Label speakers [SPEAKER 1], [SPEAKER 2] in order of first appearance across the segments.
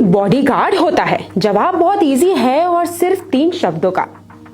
[SPEAKER 1] Bodyguard होता है? जवाब बहुत इजी है और सिर्फ 3 शब्दों का,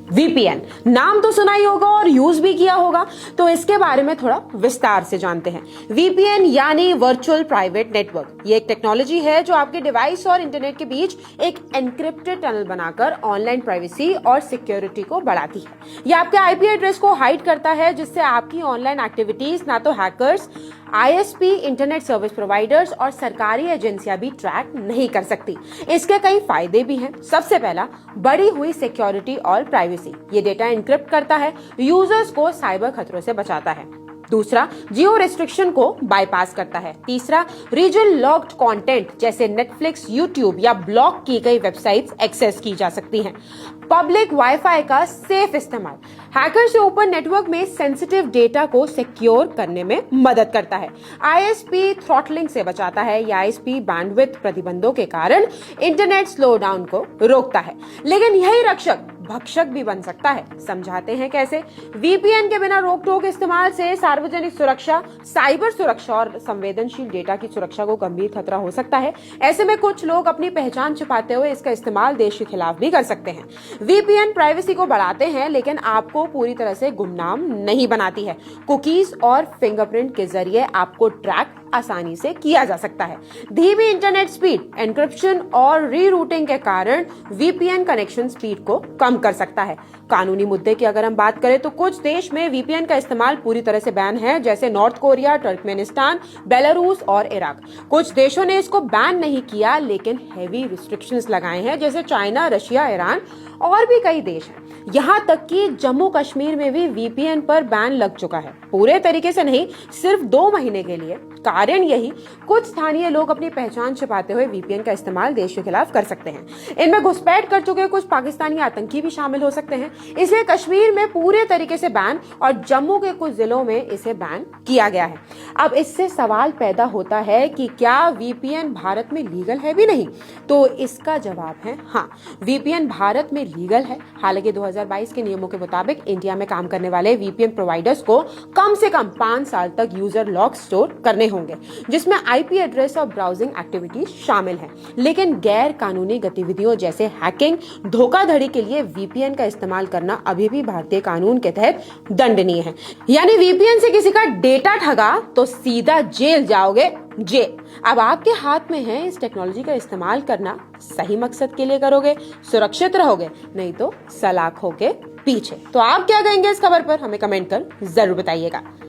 [SPEAKER 1] वीपीएन। नाम तो सुना ही होगा और यूज भी किया होगा, तो इसके बारे में थोड़ा विस्तार से जानते हैं। वीपीएन यानी वर्चुअल प्राइवेट नेटवर्क। ये एक टेक्नोलॉजी है जो आपके डिवाइस और इंटरनेट के बीच एक एनक्रिप्टेड टनल बनाकर ऑनलाइन प्राइवेसी और सिक्योरिटी को बढ़ाती है। ये आपके आईपी एड्रेस को हाइड करता है, जिससे आपकी ऑनलाइन एक्टिविटीज ना तो hackers, ISP, internet service providers और सरकारी एजेंसियां भी ट्रैक नहीं कर सकती। इसके कई फायदे भी हैं। सबसे पहला, बढ़ी हुई सिक्योरिटी और प्राइवेसी। ये डेटा एनक्रिप्ट करता है, यूजर्स को साइबर खतरों से बचाता है। दूसरा, जियो रेस्ट्रिक्शन को बाईपास करता है। तीसरा, रीजन लॉक्ड कंटेंट जैसे नेटफ्लिक्स, यूट्यूब या ब्लॉक की गई वेबसाइट्स एक्सेस की जा सकती हैं। पब्लिक वाईफाई का सेफ इस्तेमाल हैकर से ओपन नेटवर्क में सेंसिटिव डेटा को सिक्योर करने में मदद करता है। आईएसपी थ्रॉटलिंग से बचाता है या आईएसपी बैंडविड्थ प्रतिबंधों के कारण इंटरनेट स्लो डाउन को रोकता है। लेकिन यही रक्षक भक्षक भी बन सकता है। समझाते हैं कैसे। वीपीएन के बिना रोक टोक इस्तेमाल से सार्वजनिक सुरक्षा, साइबर सुरक्षा और संवेदनशील डेटा की सुरक्षा को गंभीर खतरा हो सकता है। ऐसे में कुछ लोग अपनी पहचान छिपाते हुए इसका इस्तेमाल देश के खिलाफ भी कर सकते हैं। वीपीएन प्राइवेसी को बढ़ाते हैं, लेकिन आपको पूरी तरह से गुमनाम नहीं बनाती है। कुकीज और फिंगरप्रिंट के जरिए आपको ट्रैक आसानी से किया जा सकता है। धीमी इंटरनेट स्पीड, एन्क्रिप्शन और रीरूटिंग के कारण वीपीएन कनेक्शन स्पीड को कम कर सकता है। कानूनी मुद्दे की अगर हम बात करें तो कुछ देश में वीपीएन का इस्तेमाल पूरी तरह से बैन है, जैसे नॉर्थ कोरिया, तुर्कमेनिस्तान, बेलारूस और इराक। कुछ देशों ने इसको बैन नहीं किया, लेकिन हेवी रिस्ट्रिक्शंस लगाए हैं, जैसे चाइना, रशिया, ईरान और भी कई देश हैं। यहाँ तक कि जम्मू कश्मीर में भी वीपीएन पर बैन लग चुका है। पूरे तरीके से नहीं, सिर्फ 2 महीने के लिए। कारण यही, कुछ स्थानीय लोग अपनी पहचान छिपाते हुए वीपीएन का इस्तेमाल देश के खिलाफ कर सकते हैं। इनमें घुसपैठ कर चुके कुछ पाकिस्तानी आतंकी भी शामिल हो सकते हैं। इसलिए कश्मीर में पूरे तरीके से बैन और जम्मू के कुछ जिलों में इसे बैन किया गया है। अब इससे सवाल पैदा होता है कि क्या वीपीएन भारत में लीगल है भी नहीं? तो इसका जवाब है हाँ, वीपीएन भारत में लीगल है। हालांकि 2022 के नियमों के मुताबिक इंडिया में काम करने वाले वीपीएन प्रोवाइडर्स को कम से कम 5 साल तक यूजर लॉग स्टोर करने होंगे, जिसमें आईपी एड्रेस और ब्राउजिंग एक्टिविटीज शामिल हैं। लेकिन गैर कानूनी गतिविधियों जैसे हैकिंग, धोखाधड़ी के लिए वीपीएन का इस्तेमाल करना अभी भी भारतीय कानून के तहत दंडनीय है। यानी वीपीएन से किसी का डेटा ठगा तो सीधा जेल जाओगे, जेल। अब आपके हाथ में है इस टेक्नोलॉजी का इस्तेमाल करना। सही मकसद के लिए करोगे, सुरक्षित रहोगे, नहीं तो सलाखों के पीछे। तो आप क्या कहेंगे इस खबर पर? हमें कमेंट कर जरूर बताइएगा।